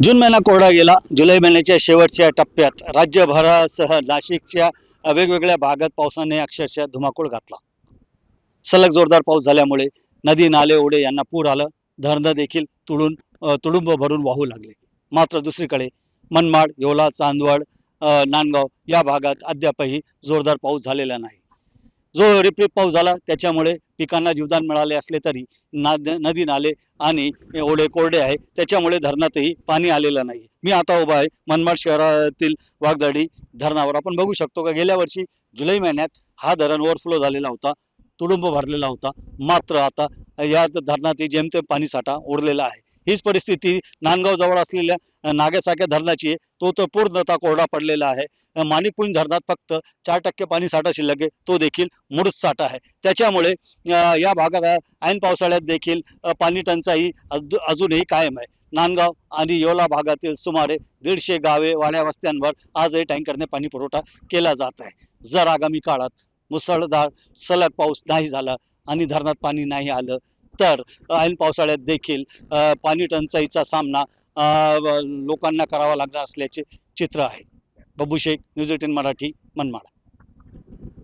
जून महिना कोरडा गेला. जुलै महिन्याच्या शेवटच्या टप्प्यात राज्यभरासह नाशिकच्या वेगवेगळ्या भागात पावसाने अक्षरशः धुमाकूळ घातला. सलग जोरदार पाऊस झाल्यामुळे नदी नाले ओढे यांना पूर आलं. धरणं देखील तुडुंब भरून वाहू लागले. मात्र दुसरीकडे मनमाड, येवला, चांदवड, नांदगाव या भागात अद्यापही जोरदार पाऊस झालेला नाही. जो रिपरिप पाऊस झाला त्याच्यामुळे पिकांना जीवदान मिळाले असले तरी नदी नाले आणि ओढे कोरडे आहे, त्याच्यामुळे धरणातही पाणी आलेलं नाही. मी आता उभा आहे मनमाड शहरातील वाघजाडी धरणावर. आपण बघू शकतो का गेल्या वर्षी जुलै महिन्यात हा धरण ओव्हरफ्लो झालेला होता, तुडुंब भरलेला होता. मात्र आता या धरणात जेमतेम पाणी साठा उरलेला आहे. हीच परिस्थिती नांदगाव जवळ असलेल्या नाग्यासारख्या धरणाची आहे. तो तर पूर्णतः कोरडा पडलेला आहे. माणिकपुंज धरणात फक्त 4% पाणी साठा शिल्लक आहे, तो देखील मुडूत साठा आहे. त्याच्यामुळे या भागात ऐन पावसाळ्यात देखील पाणी टंचाई अजूनही कायम आहे. नांदगाव आणि येवला भागातील सुमारे 150 गावे, वाड्या, वस्त्यांवर आजही टँकरने पाणी पुरवठा केला जात आहे. जर आगामी काळात मुसळधार सलग पाऊस नाही झाला आणि धरणात पाणी नाही आलं तर ऐन पावसाळ्यात देखील पाणी टंचाईचा सामना लोकांना करावा लागणार असल्याचे चित्र आहे. बब्बू शेख, न्यूज 18 मराठी, मनमाड.